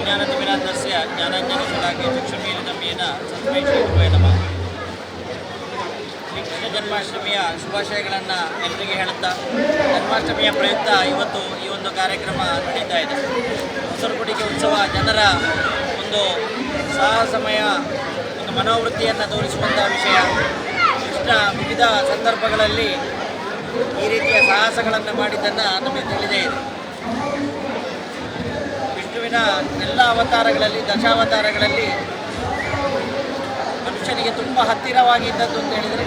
ಅಜ್ಞಾನತಿಮಿರಾಂಧಸ್ಯ ಜ್ಞಾನಾಂಜನಶಲಾಕೇನ ಚಕ್ಷುರ್ಮೀಲಿತಂ ತಸ್ಮೈ ಶ್ರೀ ಗುರುವೇ ನಮಃ. ಶ್ರೀಕೃಷ್ಣ ಜನ್ಮಾಷ್ಟಮಿಯ ಶುಭಾಶಯಗಳನ್ನು ಎಲ್ಲರಿಗೆ ಹೇಳುತ್ತಾ, ಜನ್ಮಾಷ್ಟಮಿಯ ಪ್ರಯುಕ್ತ ಇವತ್ತು ಈ ಒಂದು ಕಾರ್ಯಕ್ರಮ ನಡೀತಾ ಇದೆ. ಮೊಸರುಗುಡಿಗೆ ಉತ್ಸವ ಜನರ ಒಂದು ಸಾಹಸಮಯ ಒಂದು ಮನೋವೃತ್ತಿಯನ್ನು ತೋರಿಸುವಂಥ ವಿಷಯ. ಕೃಷ್ಣ ವಿವಿಧ ಸಂದರ್ಭಗಳಲ್ಲಿ ಈ ರೀತಿಯ ಸಾಹಸಗಳನ್ನು ಮಾಡಿದ್ದನ್ನು ನಮಗೆ ತಿಳಿದೇ ಇದೆ. ವಿಷ್ಣುವಿನ ಎಲ್ಲ ಅವತಾರಗಳಲ್ಲಿ, ದಶಾವತಾರಗಳಲ್ಲಿ ಮನುಷ್ಯನಿಗೆ ತುಂಬ ಹತ್ತಿರವಾಗಿದ್ದದ್ದು ಅಂತ ಹೇಳಿದರೆ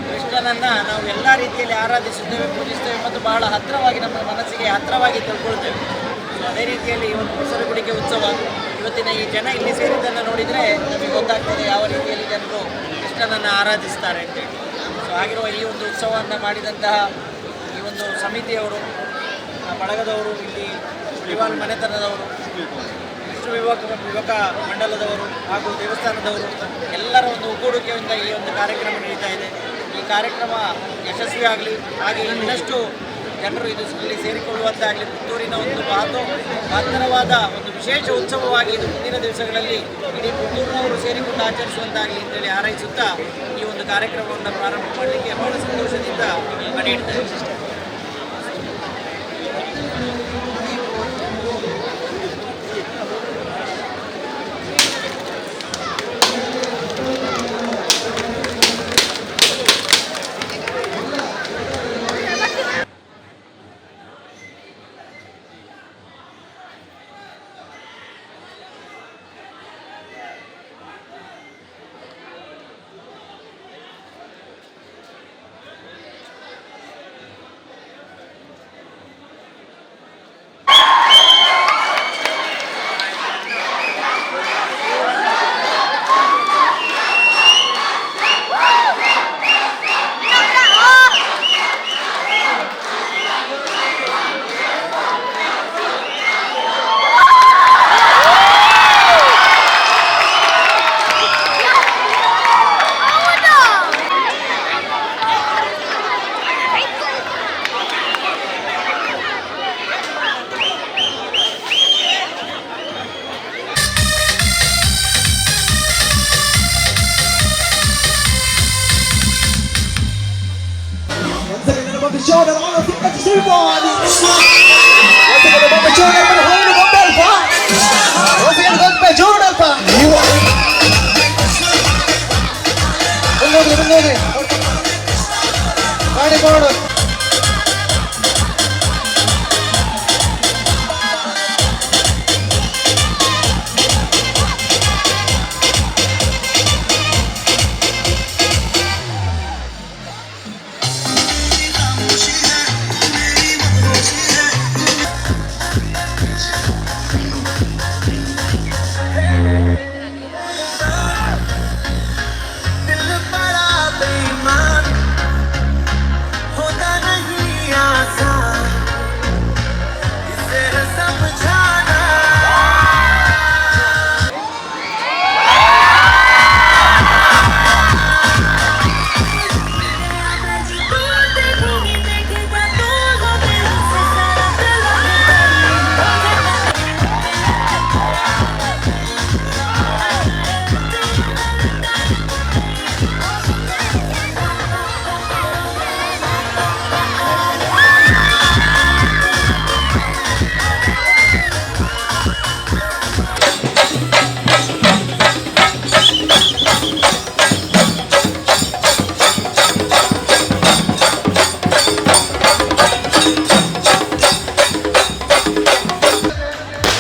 ಕೃಷ್ಣನನ್ನು ನಾವು ಎಲ್ಲ ರೀತಿಯಲ್ಲಿ ಆರಾಧಿಸುತ್ತೇವೆ, ಪೂಜಿಸ್ತೇವೆ ಮತ್ತು ಬಹಳ ಹತ್ತಿರವಾಗಿ ನಮ್ಮ ಮನಸ್ಸಿಗೆ ಹತ್ತಿರವಾಗಿ ತಿಳ್ಕೊಳ್ತೇವೆ. ಅದೇ ರೀತಿಯಲ್ಲಿ ಈ ಒಂದು ಮೊಸರುಗುಡಿಗೆ ಉತ್ಸವ ಇವತ್ತಿನ ಈ ಜನ ಇಲ್ಲಿ ಸೇರಿದ್ದನ್ನು ನೋಡಿದರೆ ನಮಗೆ ಗೊತ್ತಾಗ್ತದೆ ಯಾವ ರೀತಿಯಲ್ಲಿ ಜನರು ಕೃಷ್ಣನನ್ನು ಆರಾಧಿಸ್ತಾರೆ ಅಂತೇಳಿ. ಸೊ ಆಗಿರುವ ಈ ಒಂದು ಉತ್ಸವವನ್ನು ಮಾಡಿದಂತಹ ಈ ಒಂದು ಸಮಿತಿಯವರು, ಬಳಗದವರು, ಇಲ್ಲಿ ಶ್ರೀವಾಲ್ ಮನೆತನದವರು, ವಿಷ್ಣು ಯುವಕ ಮಂಡಲದವರು ಹಾಗೂ ದೇವಸ್ಥಾನದವರು ಎಲ್ಲರ ಒಂದು ಒಗ್ಗೂಡಿಕೆಯಿಂದ ಈ ಒಂದು ಕಾರ್ಯಕ್ರಮ ನಡೀತಾ ಇದೆ. ಈ ಕಾರ್ಯಕ್ರಮ ಯಶಸ್ವಿಯಾಗಲಿ, ಹಾಗೆ ಇನ್ನಷ್ಟು ಜನರು ಇಲ್ಲಿ ಸೇರಿಕೊಳ್ಳುವಂತಾಗಲಿ. ಪುತ್ತೂರಿನ ಒಂದು ಮಹತ್ತರವಾದ ಒಂದು ವಿಶೇಷ ಉತ್ಸವವಾಗಿ ಇದು ಮುಂದಿನ ದಿವಸಗಳಲ್ಲಿ ಇಡೀ ಪುತ್ತೂರಿನವರು ಸೇರಿಕೊಂಡು ಆಚರಿಸುವಂತಾಗಲಿ ಅಂತೇಳಿ ಹಾರೈಸುತ್ತಾ ಈ ಒಂದು ಕಾರ್ಯಕ್ರಮವನ್ನು ಪ್ರಾರಂಭ ಮಾಡಲಿಕ್ಕೆ ಬಹಳ ಸಂತೋಷದಿಂದ ನಡೆಯುತ್ತದೆ.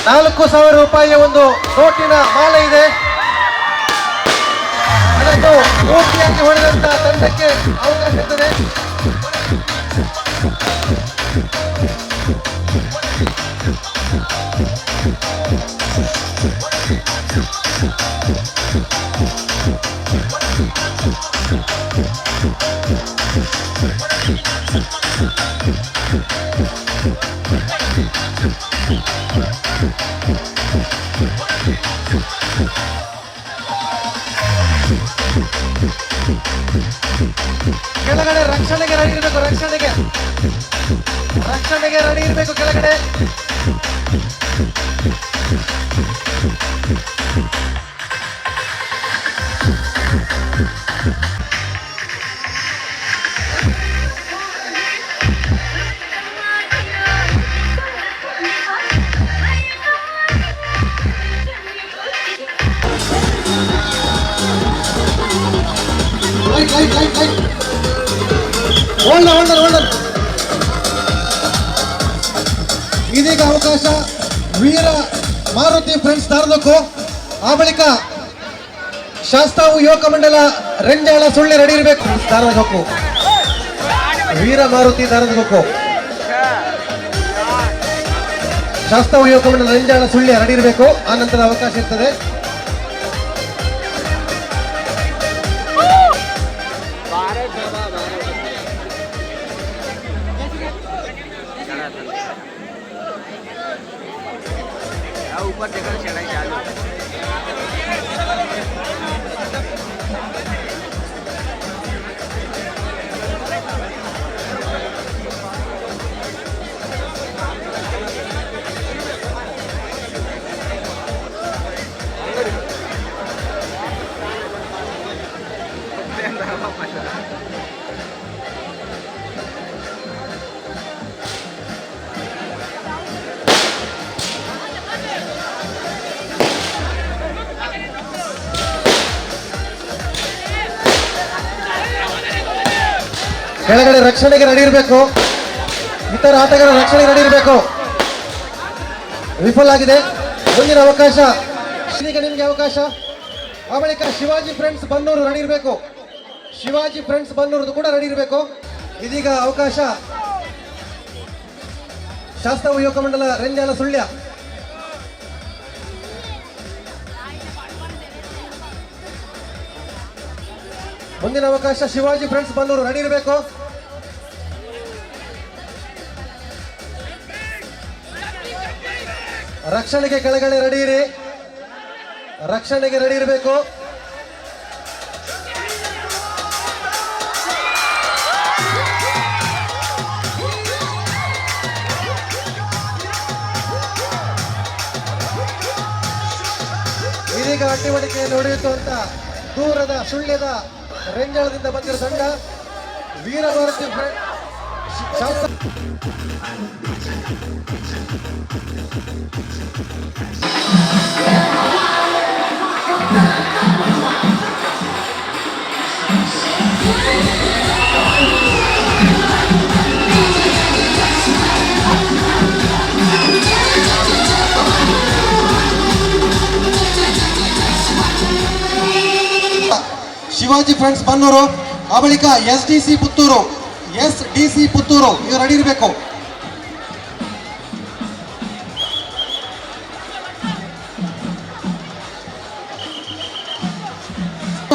₹4,000 ಒಂದು ನೋಟಿನ ಮಾಲೆ ಇದೆ. ಅದನ್ನು ಮೂರ್ತಿಯಾಗಿ ಹೊಡೆದಂತ ತಂಡಕ್ಕೆ ಅವಕಾಶ ಇರ್ತದೆ. ಕೆಳಗಡೆ ರಕ್ಷಣೆಗೆ ರೆಡಿ ಇರಬೇಕು, ರಕ್ಷಣೆಗೆ ರೆಡಿ ಇರಬೇಕು ಕೆಳಗಡೆ. ಇದೀಗ ಅವಕಾಶ ವೀರ ಮಾರುತಿ ಫ್ರೆಂಡ್ಸ್ ದಾರದಕ್ಕೂ, ಆ ಬಳಿಕ ಶಾಸ್ತಾವು ಯುವಕ ಮಂಡಲ ರೆಂಜಾಳ ಸುಳ್ಳಿ ರೆಡಿ ಇರಬೇಕು. ದಾರದಕ್ಕೂ ವೀರ ಮಾರುತಿ ದಾರದಕ್ಕೂ ಶಾಸ್ತಾವು ಯುವಕ ಮಂಡಲ ರೆಂಜಾಳ ಸುಳ್ಳಿ ರೆಡಿ ಇರಬೇಕು. ಆ ನಂತರ ಅವಕಾಶ ಇರ್ತದೆ. ऊपर देखकर चढ़ाई चालू ಕೆಳಗಡೆ ರಕ್ಷಣೆಗೆ ರೆಡಿ ಇರಬೇಕು. ಇತರ ಆಟಗಾರರ ರಕ್ಷಣೆಗೆ ರೆಡಿ ಇರಬೇಕು. ವಿಫಲ ಆಗಿದೆ. ಮುಂದಿನ ಅವಕಾಶ ಈಗ ನಿಮಗೆ ಅವಕಾಶ. ಆ ಬಳಿಕ ಶಿವಾಜಿ ಫ್ರೆಂಡ್ಸ್ ಬನ್ನೂರು ರೆಡಿ ಇರಬೇಕು. ಶಿವಾಜಿ ಫ್ರೆಂಡ್ಸ್ ಬನ್ನೂರು ಕೂಡ ರೆಡಿ ಇರಬೇಕು. ಇದೀಗ ಅವಕಾಶ ಶಾಸ್ತಾವು ಯುವಕ ಮಂಡಲ ರೆಂಜಾಲ ಸುಳ್ಯ. ಮುಂದಿನ ಅವಕಾಶ ಶಿವಾಜಿ ಫ್ರೆಂಡ್ಸ್ ಬನ್ನೂರು ರೆಡಿ ಇರಬೇಕು. ರಕ್ಷಣೆಗೆ ಕೆಳಗಡೆ ರೆಡಿ ಇರಿ. ರಕ್ಷಣೆಗೆ ರೆಡಿ ಇರಬೇಕು. ಇದೀಗ ಅಟ್ಟಿವಡಿಕೆಯನ್ನು ಹೊಡೆಯಿತು ಅಂತ ದೂರದ ಸುಳ್ಯದ ರೆಂಜಾಳದಿಂದ ಬಂದಿರೋ ತಂಡ ವೀರಭಾರತಿ ಶಿವಾಜಿ ಫ್ರೆಂಡ್ಸ್ ಬನ್ನೂರು, ಆ ಬಳಿಕ SDC ಪುತ್ತೂರು ಇವರು ರೆಡಿ ಇರಬೇಕು.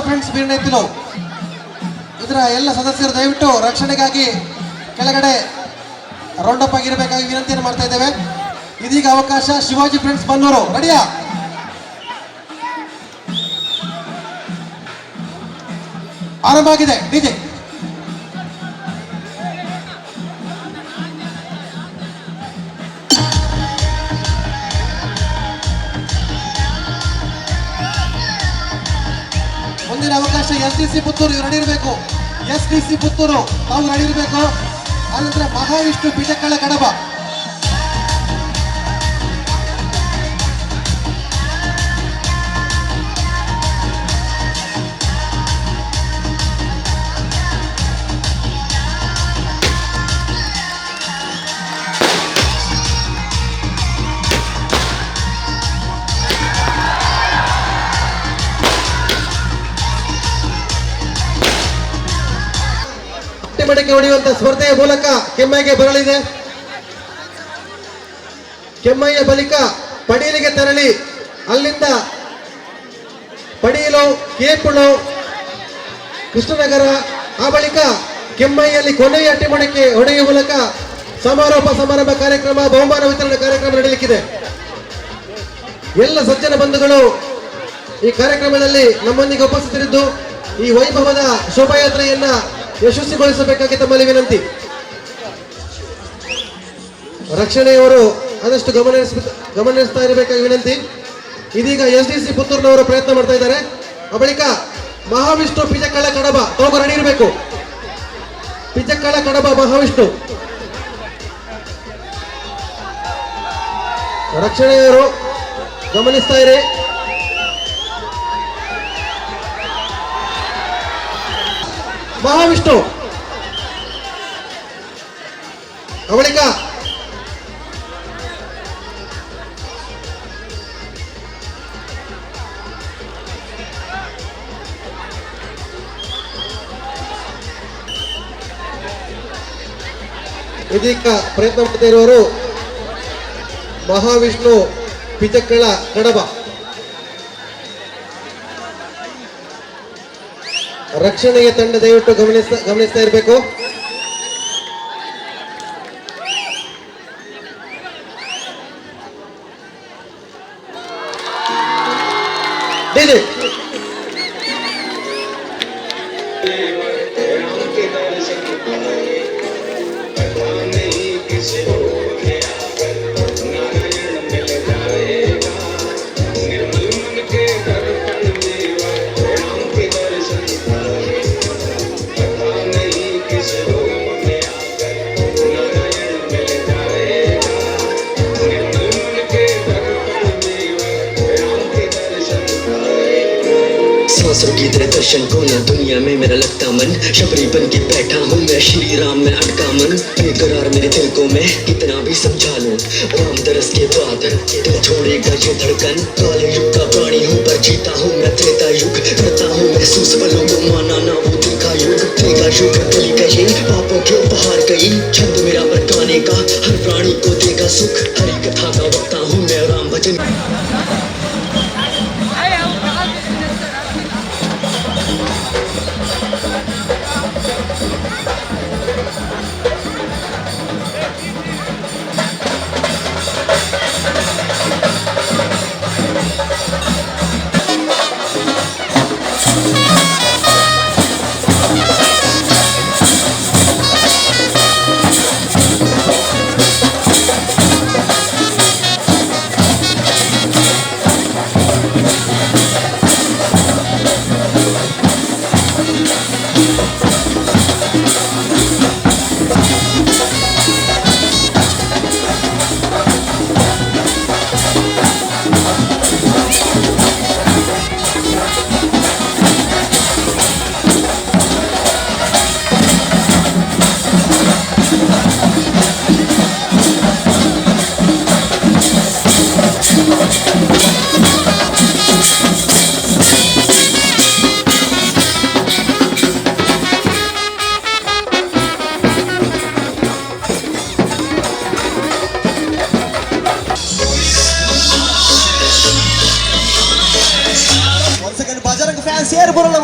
ಫ್ರೆಂಡ್ಸ್ ಬೀರ್ನೆತ್ತಿಲು ಇದರ ಎಲ್ಲ ಸದಸ್ಯರು ದಯವಿಟ್ಟು ರಕ್ಷಣೆಗಾಗಿ ಕೆಳಗಡೆ ರೌಂಡ್ ಅಪ್ ಆಗಿರಬೇಕಾಗಿ ವಿನಂತಿಯನ್ನು ಮಾಡ್ತಾ ಇದ್ದೇವೆ. ಇದೀಗ ಅವಕಾಶ ಶಿವಾಜಿ ಫ್ರೆಂಡ್ಸ್ ಬನ್ನೂರು ರೆಡಿಯಾ? ಆರಂಭ ಆಗಿದೆ. ಡಿಜೆ ಮುಂದಿನ ಅವಕಾಶ SDC ಪುತ್ತೂರು ಇವರು ರೆಡಿ ಇರಬೇಕು. SDC ಪುತ್ತೂರು ತಾವು ರೆಡಿ ಇರಬೇಕು. ಆನಂತರ ಮಹಾವಿಷ್ಣು ಬಿಜಕಳ ಕಡಬ, ಮಡಿಕೆ ಹೊಡೆಯುವಂತ ಸ್ಪರ್ಧೆಯ ಮೂಲಕ ಕೆಮ್ಮಯ್ಯಗೆ ಬರಲಿದೆ. ಕೆಮ್ಮಯ್ಯ ಬಳಿಕ ಪಡೀಲಿಗೆ ತೆರಳಿ ಅಲ್ಲಿಂದ ಪಡೀಲು, ಕೇಪುಳು, ಕೃಷ್ಣನಗರ, ಆ ಬಳಿಕ ಕೆಮ್ಮಯ್ಯಲ್ಲಿ ಕೊನೆಯ ಅಟ್ಟಿ ಮಡಿಕೆ ಹೊಡೆಯುವ ಮೂಲಕ ಸಮಾರೋಪ ಸಮಾರಂಭ ಕಾರ್ಯಕ್ರಮ, ಬಹುಮಾನ ವಿತರಣೆ ಕಾರ್ಯಕ್ರಮ ನಡೆಯಲಿಕ್ಕಿದೆ. ಎಲ್ಲ ಸಜ್ಜನ ಬಂಧುಗಳು ಈ ಕಾರ್ಯಕ್ರಮದಲ್ಲಿ ನಮ್ಮೊಂದಿಗೆ ಉಪಸ್ಥಿತರಿದ್ದು ಈ ವೈಭವದ ಶೋಭಾಯಾತ್ರೆಯನ್ನ ಯಶಸ್ವಿಗೊಳಿಸಬೇಕಾಗಿ ತಮ್ಮಲ್ಲಿ ವಿನಂತಿ. ರಕ್ಷಣೆಯವರು ಆದಷ್ಟು ಗಮನಿಸ್ತಾ ಇರಬೇಕಾಗಿ ವಿನಂತಿ. ಇದೀಗ SDC ಪುತ್ತೂರಿನವರು ಪ್ರಯತ್ನ ಮಾಡ್ತಾ ಇದ್ದಾರೆ. ಆ ಬಳಿಕ ಮಹಾವಿಷ್ಣು ಪಿಜಕಳ ಕಡಬ ತಾವು ರೆಡಿ ಇರಬೇಕು. ಪಿಜಕಳ ಕಡಬ ಮಹಾವಿಷ್ಣು ರಕ್ಷಣೆಯವರು ಗಮನಿಸ್ತಾ ಇರಿ. ಮಹಾವಿಷ್ಣು. ಬಳಿಕ ಇದೀಗ ಪ್ರಯತ್ನ ಮಾಡ್ತಾ ಇರುವವರು ಮಹಾವಿಷ್ಣು ಪಿಚಕ್ಕಳ ಕಡಬ. ರಕ್ಷಣೆಗೆ ತಂಡ ದಯವಿಟ್ಟು ಗಮನಿಸ್ತಾ ಇರಬೇಕು. सांसों की तरह दर्शन को ना दुनिया में मेरा लगता मन, शबरी बन के बैठा हूँ मैं श्री राम में अटका मन, बेकरार मेरे दिल को मैं कितना भी समझा लूं, राम दरस के बाद दिल छोड़ेगा ये धड़कन, काले युग का प्राणी हूँ पर जीता हूँ मैं त्रेता युग, करता हूँ महसूस बलों को माना ना वो देखा युग, देगा युग गली कहे पापों के उपहार गई, छंद मेरा बरकाने का हर प्राणी को देगा सुख, हरी कथा का वक्ता हूँ मैं राम भजन।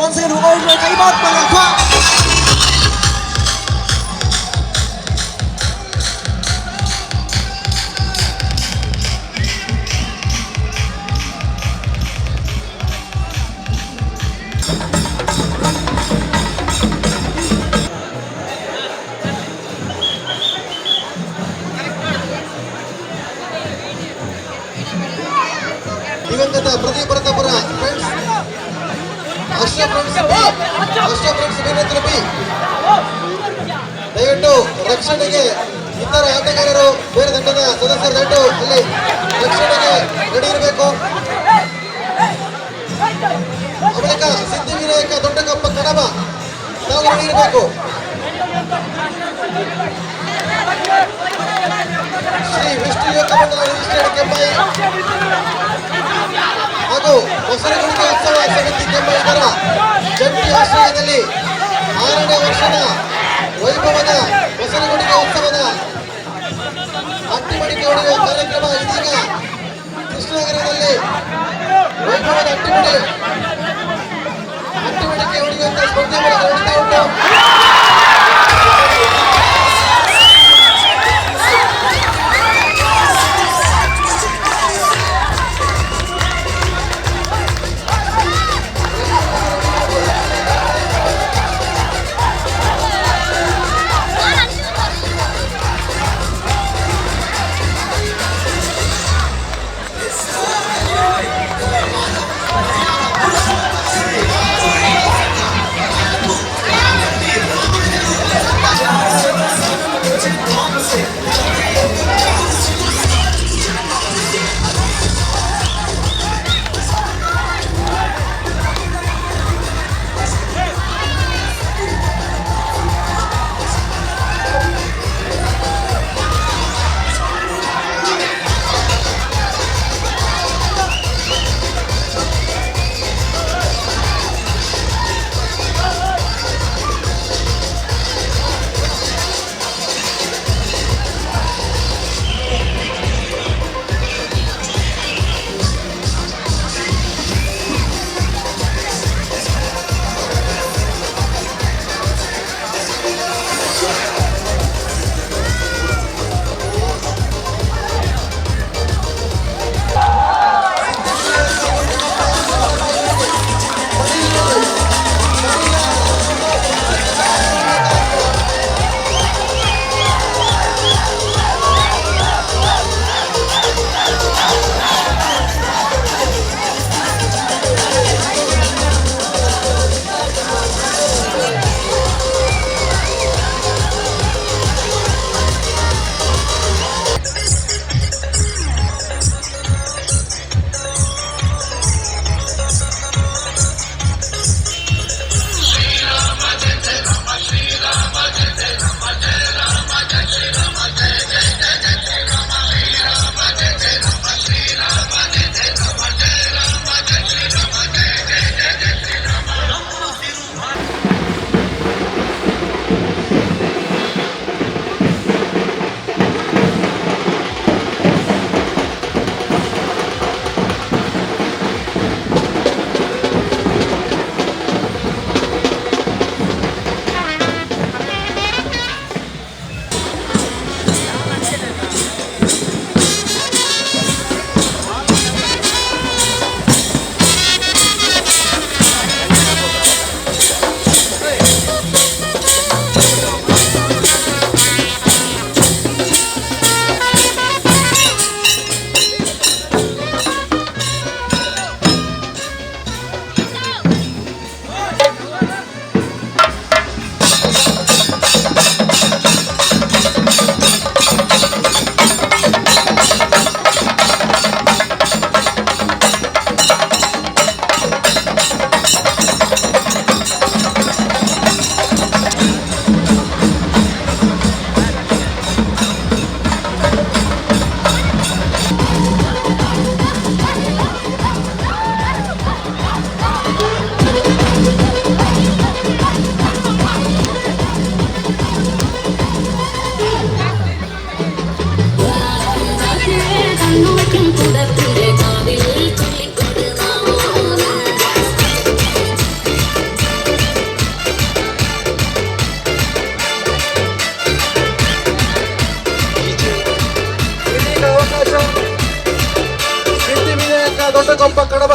once again, kay baut pangakwa. ದಿವಂಗತ ಪ್ರದೀಪರತಪುರ ಫ್ರೆಂಡ್ಸ್ ಅಷ್ಟ ಫ್ರೆಂಡ್ಸ್ ವಿನಂತಿ ದಯವಿಟ್ಟು ರಕ್ಷಣೆಗೆ ಇತರ ಆಟಗಾರರು ಬೇರೆ ತಂಡದ ಸದಸ್ಯರು ದಯವಿಟ್ಟು ಅಲ್ಲಿ ರಕ್ಷಣೆಗೆ ರೆಡಿ ಇರಬೇಕು. ಬಳಿಕ ಸಿದ್ಧಿವಿನಾಯಕ ದೊಡ್ಡಕಪ್ಪ ಕಡಬ ತಾವು ರೆಡಿ ಇರಬೇಕು. ಶ್ರೀ ವಿಷ್ಣು ಯುವಕ ಮಂಡಲ ರಿಜಿಸ್ಟರ್ಡ್ ಕೆಂಬಾಯಿ ಹಾಗೂ ಹೊಸರಗುಣಿಕೆ ಉತ್ಸವ ಸಮಿತಿ ಕೆಂಬಾಯಿ ಇದರ ಜಂಟಿ ಆಶ್ರಯದಲ್ಲಿ 6ನೇ ವರ್ಷದ ವೈಭವದ ಹೊಸರಗುಣಿಕೆ ಉತ್ಸವದ ಅಟ್ಟಿಮಡಿಕೆ ಹೊಡೆಯುವ ಕಾರ್ಯಕ್ರಮ ಇದೀಗ ಕೃಷ್ಣನಗರದಲ್ಲಿ ವೈಭವದ ಅಟ್ಟಿಮಡಿಕೆ ಹೊಡೆಯುವಂತ ಸ್ಪರ್ಧೆ ನಡೀತಾ ಉಂಟು. ದೊಡ್ಡಗೊಬ್ಬ ಕಡಬ.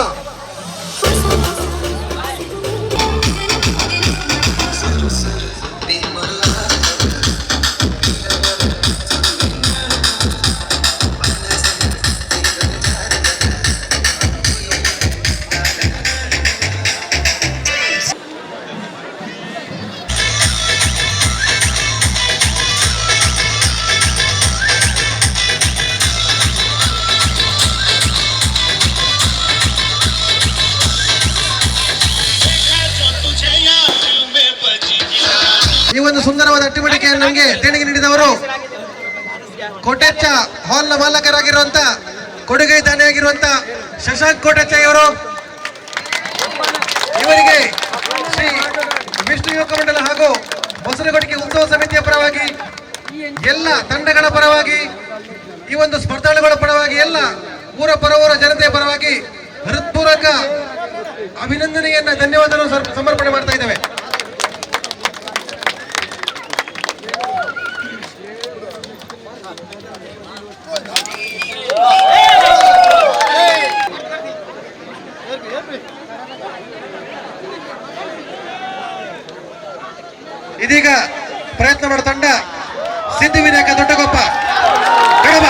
ಈ ಒಂದು ಸುಂದರವಾದ ಅಟ್ಟಿಮಡಿಕೆಯನ್ನು ನಮಗೆ ದೇಣಿಗೆ ನೀಡಿದವರು ಕೋಟೆಚ್ಚ ಹಾಲ್ನ ಮಾಲಕರಾಗಿರುವಂತ ಕೊಡುಗೈ ದಾನಿಯಾಗಿರುವಂತ ಶಶಾಂಕ್ ಕೋಟೆಚ್ಚ ಇವರು. ಇವರಿಗೆ ಶ್ರೀ ವಿಷ್ಣು ಯುವಕ ಮಂಡಲ ಹಾಗೂ ಮೊಸರುಗಡಿಕೆ ಉತ್ಸವ ಸಮಿತಿಯ ಪರವಾಗಿ, ಎಲ್ಲ ತಂಡಗಳ ಪರವಾಗಿ, ಈ ಒಂದು ಸ್ಪರ್ಧಾಳುಗಳ ಪರವಾಗಿ, ಎಲ್ಲ ಊರ ಪರವೂರ ಜನತೆಯ ಪರವಾಗಿ ಹೃತ್ಪೂರ್ವಕ ಅಭಿನಂದನೆಯನ್ನ ಧನ್ಯವಾದವನ್ನು ಸಮರ್ಪಣೆ ಮಾಡ್ತಾ ಇದ್ದೇವೆ. ಇದೀಗ ಪ್ರಯತ್ನ ಮಾಡೋ ತಂಡ ಸಿದ್ಧಿವಿನಾಯಕ ದೊಡ್ಡಗೊಬ್ಬ ಕಡಬ.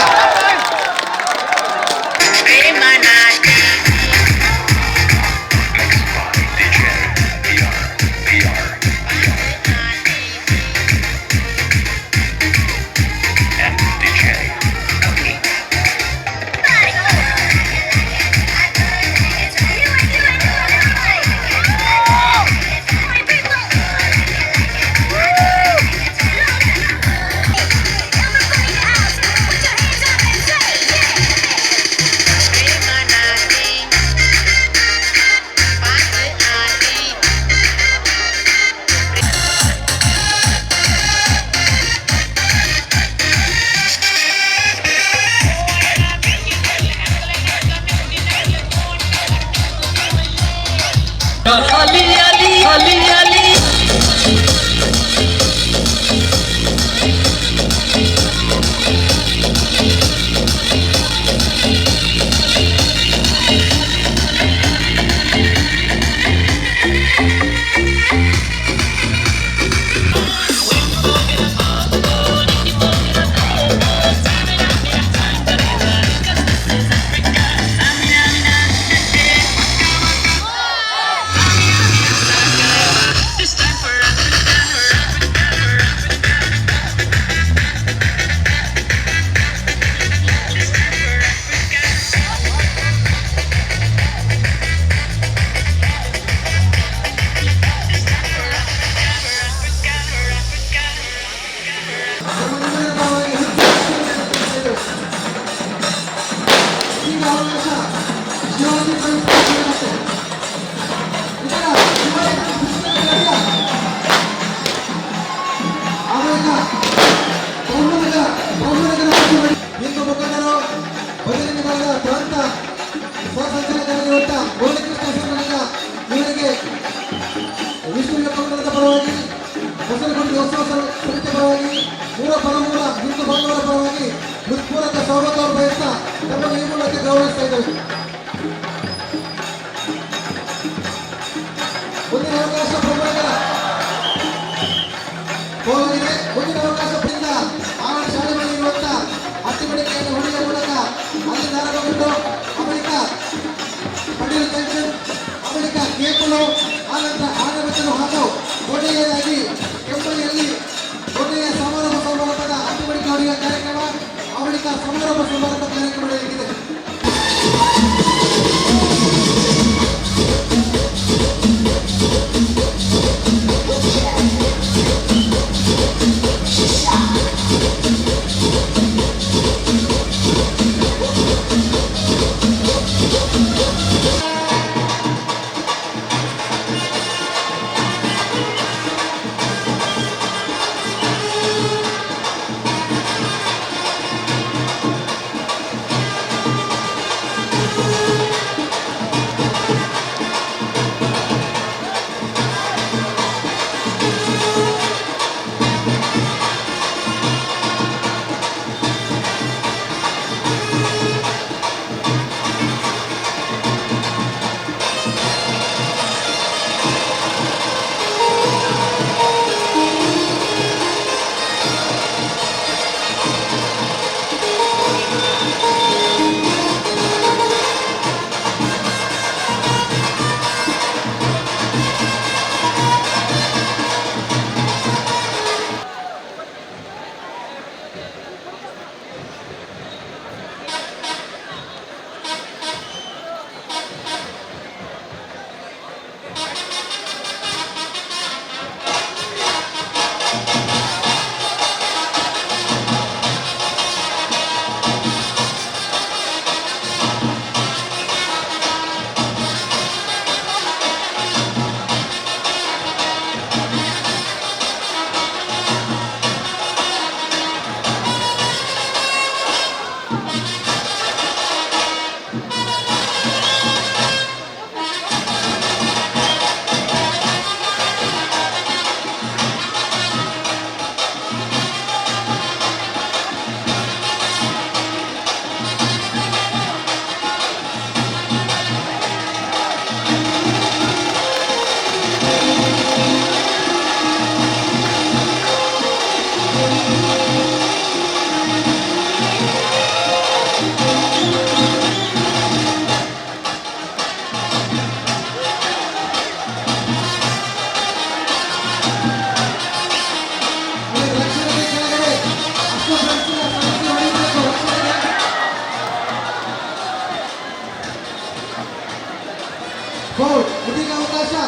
ಅವಕಾಶ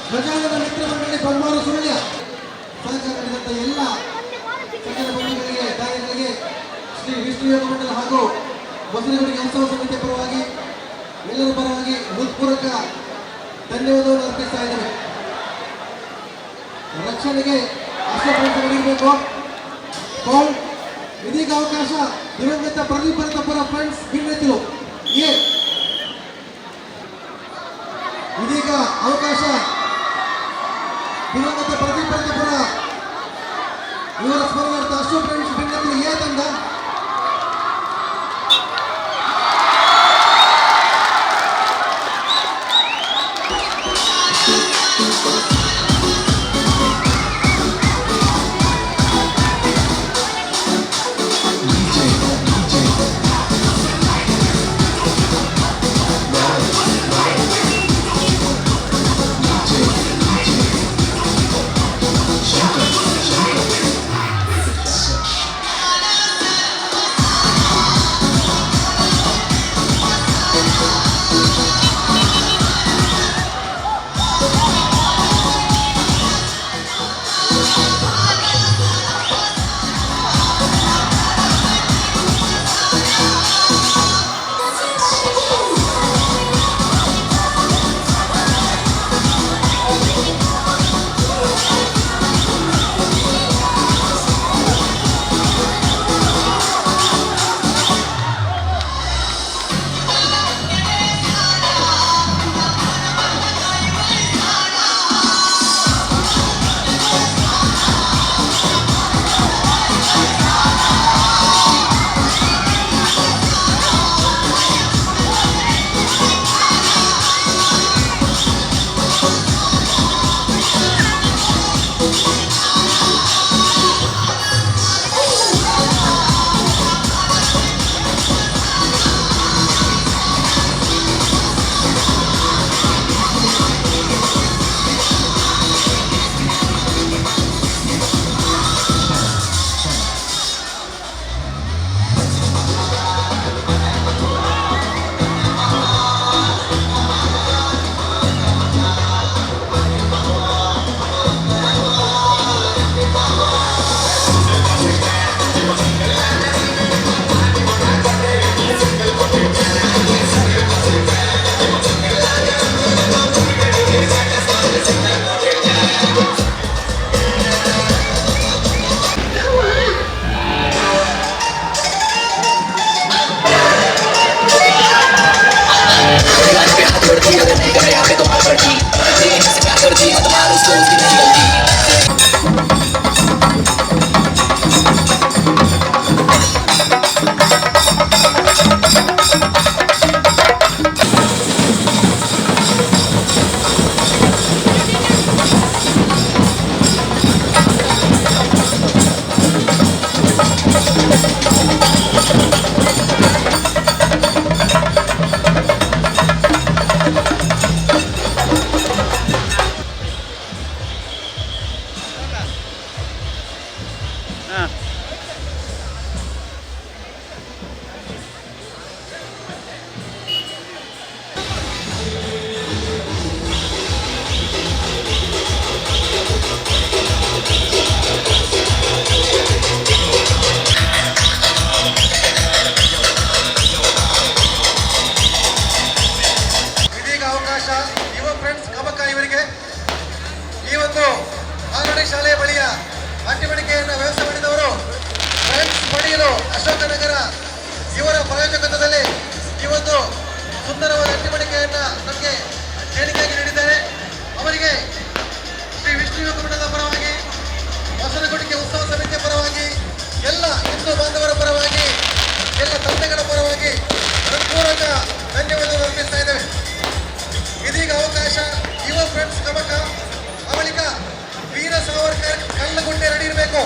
ಪ್ರಜಾಗಣ ಮಿತ್ರ ಮಂಡಳಿ ಬೊಮ್ಮನೂರು ಸುಳ್ಯ ಸಹಕಾರ ನೀಡಿದಂಥ ಎಲ್ಲ ಸಕಲ ಬಂಧುಗಳಿಗೆ ದಾನಿಗಳಿಗೆ ಶ್ರೀ ವಿಷ್ಣು ಯೋಗ ಮಂಡಲ ಹಾಗೂ ಮೊಸರುಗುಡಿಗೆ ಉತ್ಸವ ಸಮಿತಿಯ ಪರವಾಗಿ ಎಲ್ಲರ ಪರವಾಗಿ ಹೃತ್ಪೂರ್ವಕ ಧನ್ಯವಾದವನ್ನು ಅರ್ಪಿಸ್ತಾ ಇದ್ದೇವೆ. ರಕ್ಷಣೆಗೆ ಅಷ್ಟೇ ನೀಡಬೇಕು. ಕಾಲ್ ಇದೀಗ ಅವಕಾಶ ದಿವಂಗತ ಪ್ರದೀಪ್ ಪರ ಫ್ರೆಂಡ್ಸ್ ಭಿನ್ನತಿಲು ಇದೀಗ ಅವಕಾಶ ದಿವಂಗತ ಪ್ರದೀಪ್ ಪರ ಇವರ ಸ್ಮರಣಾರ್ಥ ಅಶೋಕ್ ಫ್ರೆಂಡ್ಸ್ ಭಿನ್ನತಿಲು ತಂಡ ಶಾಲೆಯ ಬಳಿಯ ಅಟ್ಟಿಮಡಿಕೆಯನ್ನು ವ್ಯವಸ್ಥೆ ಮಾಡಿದವರು ಫ್ರೆಂಡ್ಸ್ ಪಡೆಯಲು ಅಶೋಕ ನಗರ ಇವರ ಪ್ರಾಯೋಜಕತ್ವದಲ್ಲಿ ಈ ಒಂದು ಸುಂದರವಾದ ಅಟ್ಟಿಮಡಿಕೆಯನ್ನು ನಮಗೆ ದೇಣಿಗೆಯಾಗಿ ನೀಡಿದ್ದಾರೆ. ಅವರಿಗೆ ಶ್ರೀ ವಿಷ್ಣು ಯೋಗ ಮಂಡಲದ ಪರವಾಗಿ, ಮೊಸರುಗುಡಿಗೆ ಉತ್ಸವ ಸಮಿತಿಯ ಪರವಾಗಿ, ಎಲ್ಲ ಹಿಂದೂ ಬಾಂಧವರ ಪರವಾಗಿ, ಎಲ್ಲ ತಂದೆಗಳ ಪರವಾಗಿ ಹೃತ್ಪೂರ್ವಕ ಧನ್ಯವಾದಗಳು ಅರ್ಪಿಸ್ತಾ ಇದ್ದೇವೆ. ಇದೀಗ ಅವಕಾಶ ಯುವ ಫ್ರೆಂಡ್ಸ್ ಕಬಕ, ಅವಳಿಕ ವೀರ ಸಾವರ್ಕರ್ ಕಲ್ಲಗುಂಡೆ ರೆಡಿ ಇರಬೇಕು.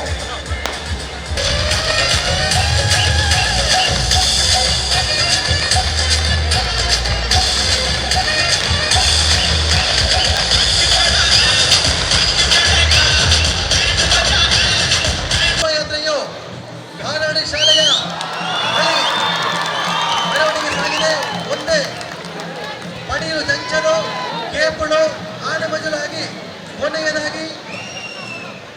ಯಾತ್ರೆಯು ಗಾನಾಡಿ ಶಾಲೆಯ ಮೆರವಣಿಗೆ ಸಾಗಿದೆ. ಒಂದೇ ಪಡೆಯಲು ಜಂಕ್ಷನು, ಕೇಪುಳು, ಕೊನೆಯದಾಗಿ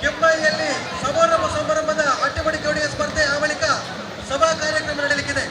ಕೆಮ್ಮೈಯಲ್ಲಿ ಸಮಾರಂಭದ ಅಟ್ಟೆಮಡಿಕೆ ಹೊಡೆಯುವ ಸ್ಪರ್ಧೆ, ಆ ಬಳಿಕ ಸಭಾ ಕಾರ್ಯಕ್ರಮ ನಡೆಯಲಿಕ್ಕಿದೆ.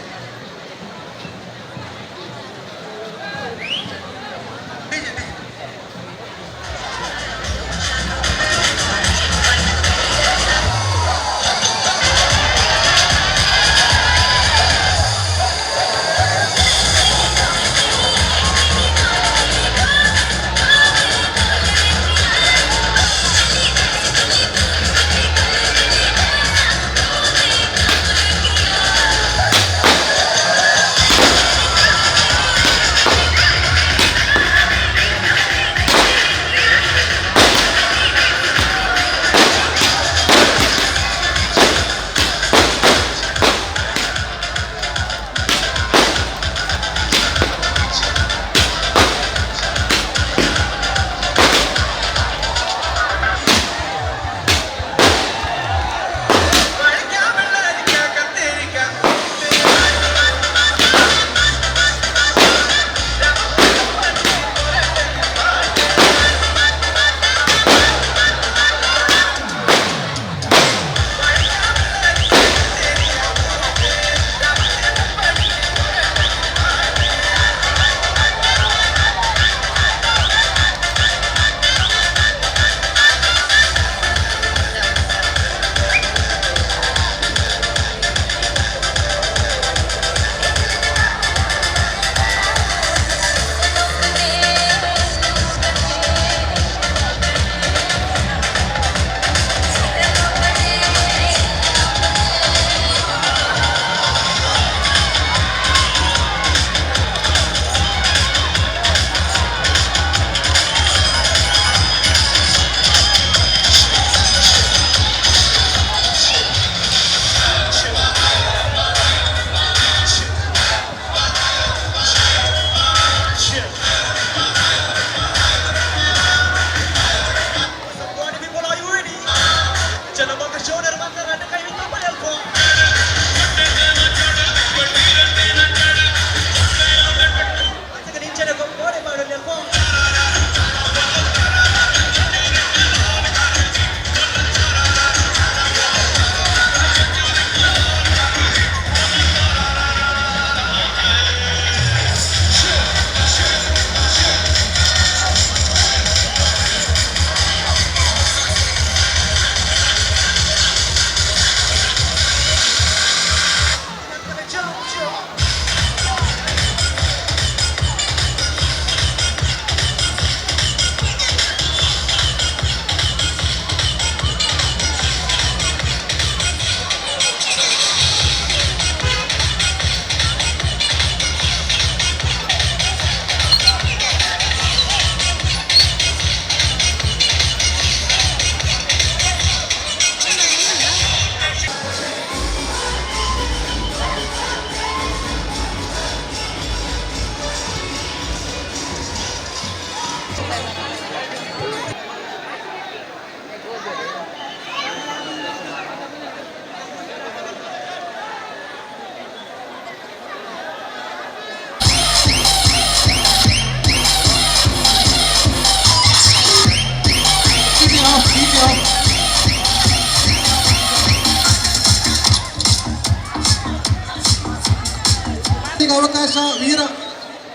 ಅವಕಾಶ ವೀರ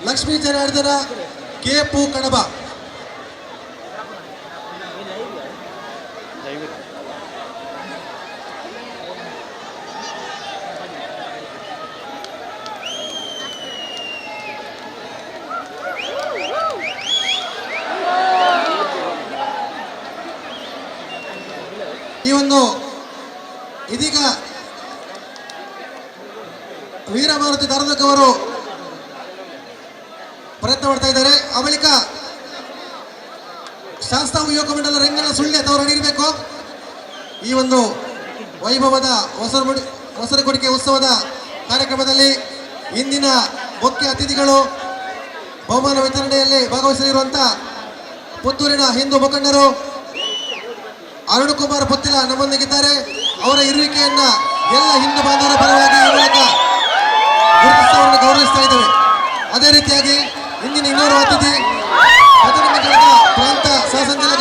ಲಕ್ಷ್ಮೀ ಜನಾರ್ದನ ಕೆ.ಪು. ಕಡಬ. ಈ ಒಂದು ಇದೀಗ ವೀರಮಾರುತಿ ದಾರ್ದಕ್ ಅವರು ಪ್ರಯತ್ನ ಮಾಡ್ತಾ ಇದ್ದಾರೆ. ಆ ಬಳಿಕ ಶಾಸ್ತಾಂಗ ಯುವಕ ಮಂಡಲ ರಂಗನ ಸುಳ್ಯ ಅವರು ನೀಡಬೇಕು. ಈ ಒಂದು ವೈಭವದ ಹೊಸರಕೊಡಿಕೆ ಉತ್ಸವದ ಕಾರ್ಯಕ್ರಮದಲ್ಲಿ ಇಂದಿನ ಮುಖ್ಯ ಅತಿಥಿಗಳು ಬಹುಮಾನ ವಿತರಣೆಯಲ್ಲಿ ಭಾಗವಹಿಸಲಿರುವಂಥ ಪುತ್ತೂರಿನ ಹಿಂದೂ ಮುಖಂಡರು ಅರುಣ್ ಕುಮಾರ್ ಪುತ್ತಿಲ ನಮ್ಮೊಂದಿಗಿದ್ದಾರೆ. ಅವರ ಇರುವಿಕೆಯನ್ನ ಎಲ್ಲ ಹಿಂದೂ ಬಾಂಧವರ ಪರವಾಗಿ ಈ ಮೂಲಕ ಗುರುತಿಸುವವರನ್ನು ಗೌರವಿಸ್ತಾ ಇದ್ದೇವೆ. ಅದೇ ರೀತಿಯಾಗಿ ಇಂದಿನ ಇನ್ನೋರ್ವ ಅತಿಥಿ ಪ್ರಾಂತ ಸಹ ಸಂಚಾಲಕ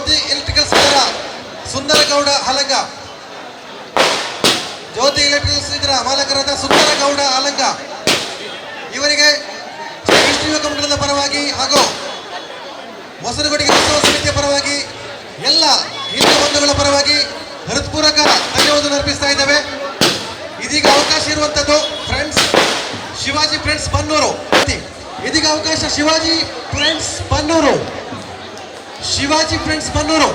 ಜ್ಯೋತಿ ಎಲೆಕ್ಟ್ರಿಕಲ್ಸ್ ಇದರ ಸುಂದರಗೌಡ ಹಲಂಗ, ಜ್ಯೋತಿ ಎಲೆಕ್ಟ್ರಿಕಲ್ಸ್ ಇದರ ಮಾಲಕರಾದ ಸುಂದರಗೌಡ ಹಲಂಗ ಇವರಿಗೆ ವಿಷ್ಣು ಯುವಕ ಮಂಡಲದ ಪರವಾಗಿ ಹಾಗೂ ಮೊಸರುಗುಡಿಗೆ ಉತ್ಸವ ಸಮಿತಿಯ ಪರವಾಗಿ ಎಲ್ಲ ಹಿಂದೂ ಬಂಧುಗಳ ಪರವಾಗಿ ಹೃತ್ಪೂರ್ವಕ ಧನ್ಯವಾದ ಅರ್ಪಿಸ್ತಾ ಇದ್ದೇವೆ. ಇದೀಗ ಅವಕಾಶ ಇರುವಂತದ್ದು ಫ್ರೆಂಡ್ಸ್ ಶಿವಾಜಿ ಫ್ರೆಂಡ್ಸ್ ಬನ್ನೂರು. ಇದೀಗ ಅವಕಾಶ ಶಿವಾಜಿ ಫ್ರೆಂಡ್ಸ್ ಬನ್ನೂರು. ಶಿವಾಜಿ ಫ್ರೆಂಡ್ಸ್ ಬನ್ನೂರು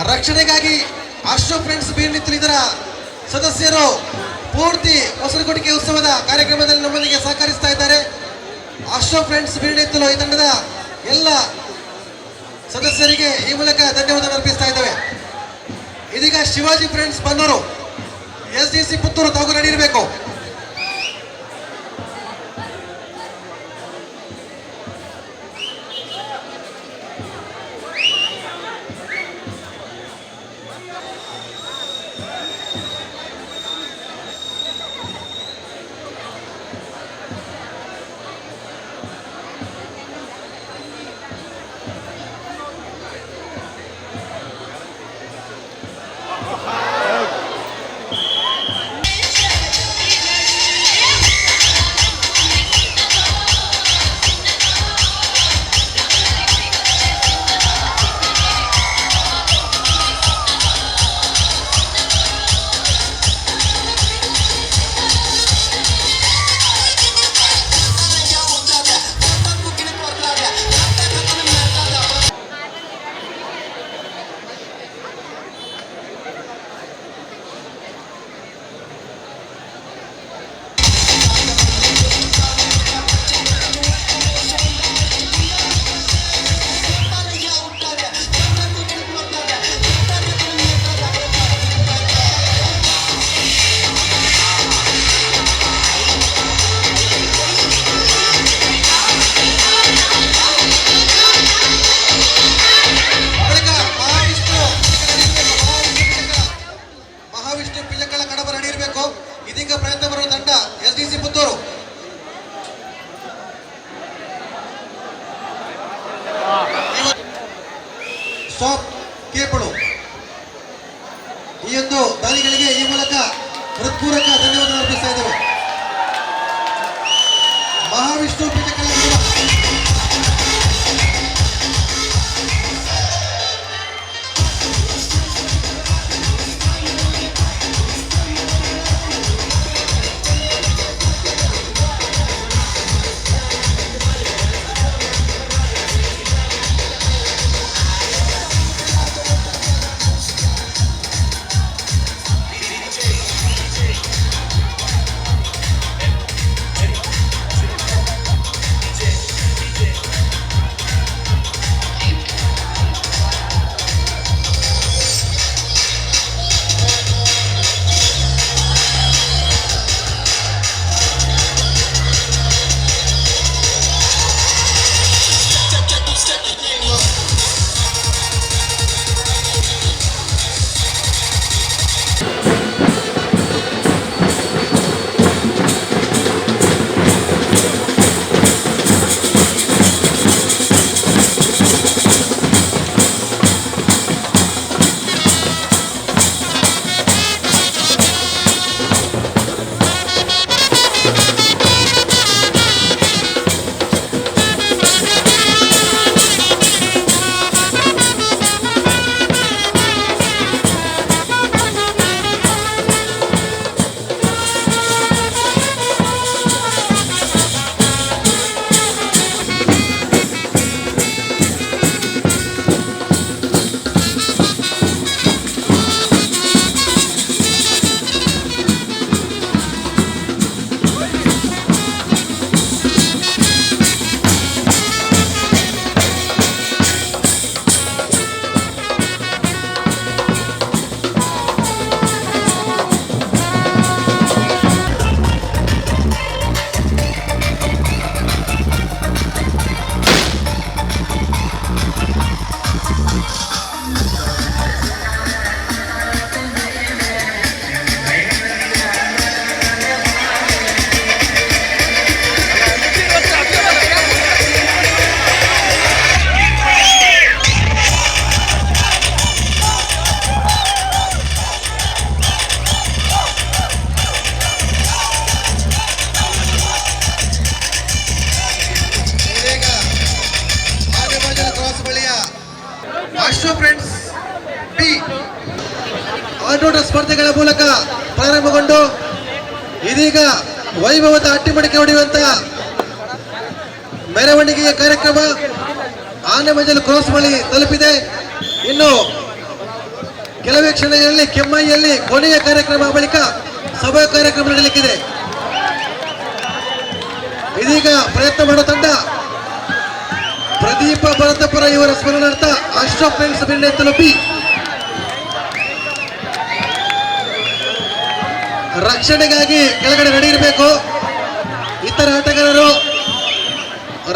ರಕ್ಷಣೆಗಾಗಿ ಅಶೋಕ್ ಫ್ರೆಂಡ್ಸ್ ಬೀರ್ನಿತ್ತು ಇದರ ಸದಸ್ಯರು ಪೂರ್ತಿ ಮೊಸರುಗುಡಿಗೆ ಉತ್ಸವದ ಕಾರ್ಯಕ್ರಮದಲ್ಲಿ ನಮ್ಮೊಂದಿಗೆ ಸಹಕರಿಸ್ತಾ ಇದ್ದಾರೆ. ಅಶೋಕ್ ಫ್ರೆಂಡ್ಸ್ ಬೀರ್ನಿತ್ತಲು ಈ ತಂಡದ ಎಲ್ಲ ಸದಸ್ಯರಿಗೆ ಈ ಮೂಲಕ ಧನ್ಯವಾದ ಅರ್ಪಿಸ್ತಾ ಇದ್ದೇವೆ. ಇದೀಗ ಶಿವಾಜಿ ಫ್ರೆಂಡ್ಸ್ ಬನ್ನೂರು SDC ಪುತ್ತೂರು ತಾವು ನಡೆಯಿರಬೇಕು. ಸ್ಟಾಪ್ ಕೇಪಳು ಈ ಒಂದು ದಾನಿಗಳಿಗೆ ಈ ಮೂಲಕ ಹೃತ್ಪೂರ್ವಕ ಧನ್ಯವಾದ ಅರ್ಪಿಸ್ತಾ ಇದ್ದೇವೆ. ಮಹಾವಿಷ್ಣು ಪೀಠಗಳ ಅಶ್ವ ಫ್ರೆಂಡ್ಸ್ ಬಿ ಆಟೋಟ ಸ್ಪರ್ಧೆಗಳ ಮೂಲಕ ಪ್ರಾರಂಭಗೊಂಡು ಇದೀಗ ವೈಭವದ ಅಟ್ಟಿಮಡಿಕೆ ಹೊಡೆಯುವಂತ ಮೆರವಣಿಗೆಯ ಕಾರ್ಯಕ್ರಮ ಆನೆಮಂಜಲು ಕ್ರಾಸ್ ಬಳಿ ತಲುಪಿದೆ. ಇನ್ನು ಕೆಲವೇ ಕ್ಷಣಗಳಲ್ಲಿ ಕೆಮ್ಮೈಯಲ್ಲಿ ಕೊನೆಯ ಕಾರ್ಯಕ್ರಮ ಬಳಿಕ ಸಭಾ ಕಾರ್ಯಕ್ರಮ ನಡೆಯಲಿಕ್ಕಿದೆ. ಇದೀಗ ಪ್ರಯತ್ನ ಮಾಡೋ ತಂಡ ಪ್ರದೀಪ ಭರತಪುರ ಇವರ ಸ್ಮರಣಾರ್ಥ ಅಶ್ವ ಫ್ರೆಂಡ್ಸ್ ಬೆಣ್ಣೆ ತಲುಪಿ ರಕ್ಷಣೆಗಾಗಿ ಕೆಳಗಡೆ ನಡೆಯಿರಬೇಕು. ಇತರ ಆಟಗಾರರು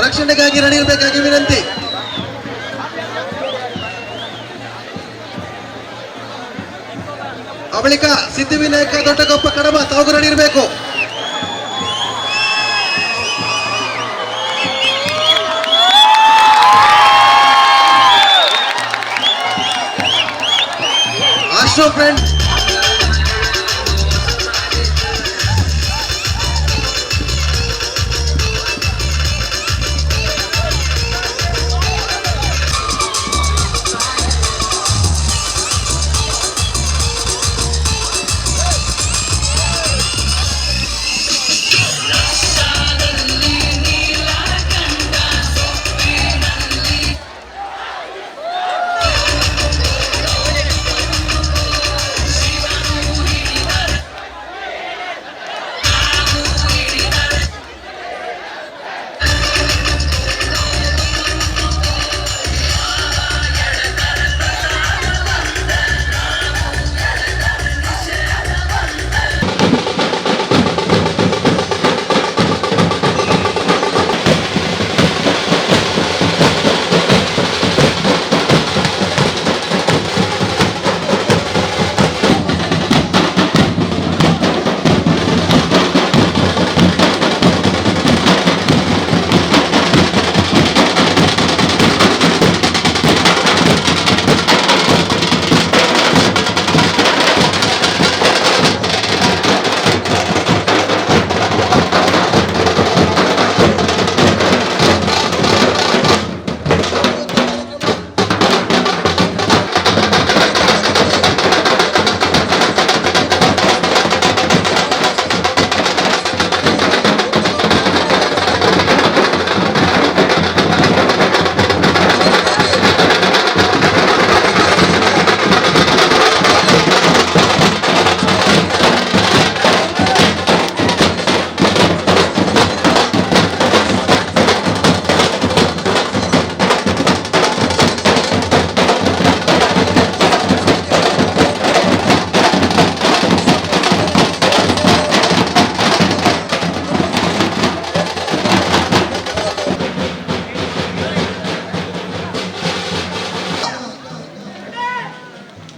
ರಕ್ಷಣೆಗಾಗಿ ನಡೆಯಬೇಕಾಗಿ ವಿನಂತಿ. ಬಳಿಕ ಸಿದ್ಧಿವಿನಾಯಕ ದೊಡ್ಡಗೊಪ್ಪ ಕಡಬ ತಾವು ನಡೆಯಿರಬೇಕು. ಅಶ್ವ ಫ್ರೆಂಡ್ಸ್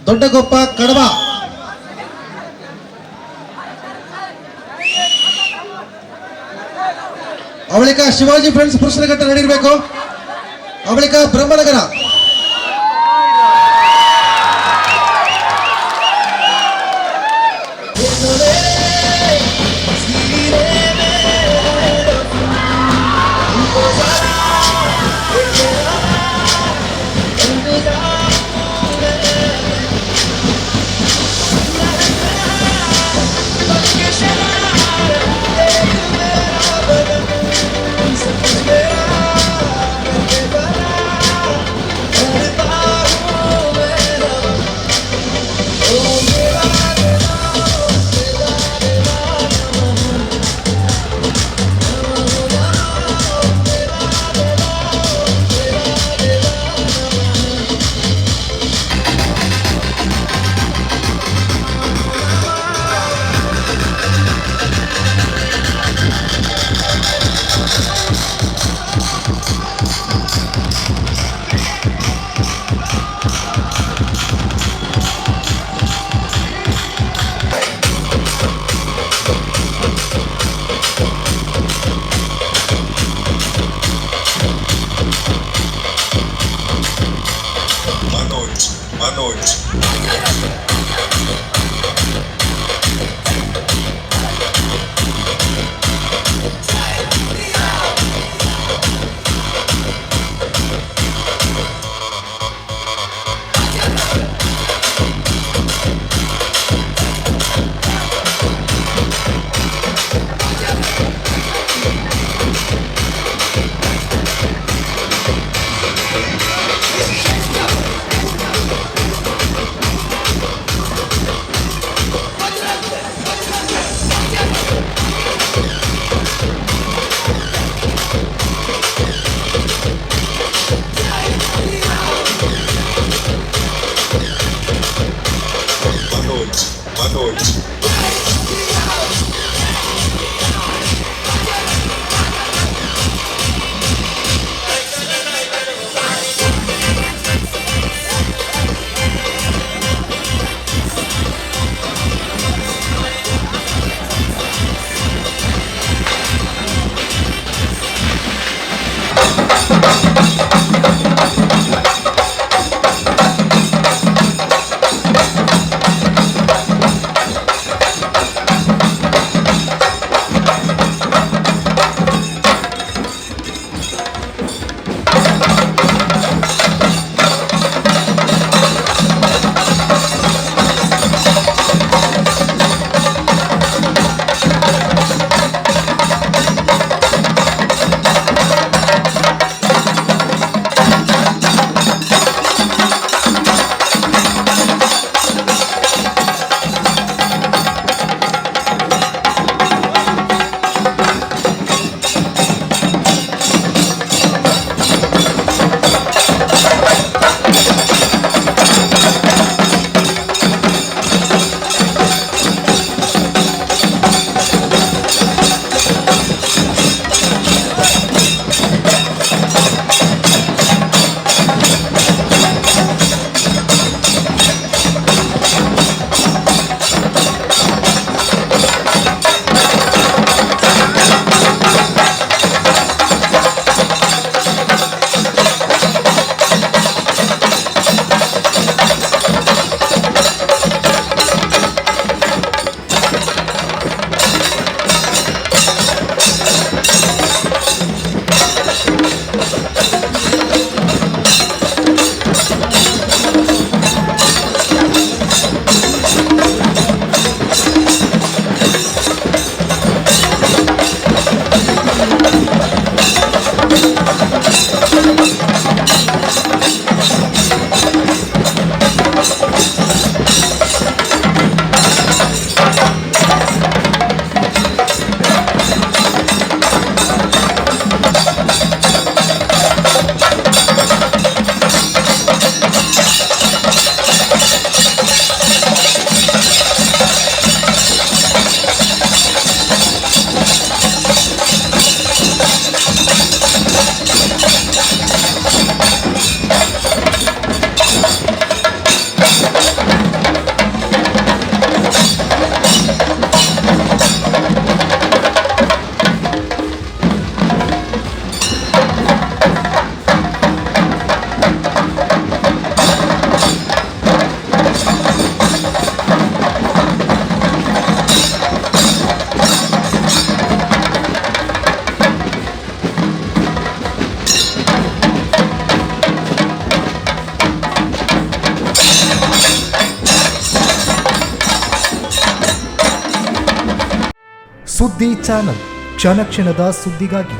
ದೊಡ್ಡಗೊಪ್ಪ ಕಡಬ ಅವಳಿಕ ಶಿವಾಜಿ ಫ್ರೆಂಡ್ಸ್ ಪುರುಷರ ಘಟ್ಟ ನಡೆಯಬೇಕು. ಅವಳಿಕ ಬ್ರಹ್ಮನಗರ ಸುದ್ದಿ ಚಾನಲ್, ಕ್ಷಣ ಕ್ಷಣದ ಸುದ್ದಿಗಾಗಿ.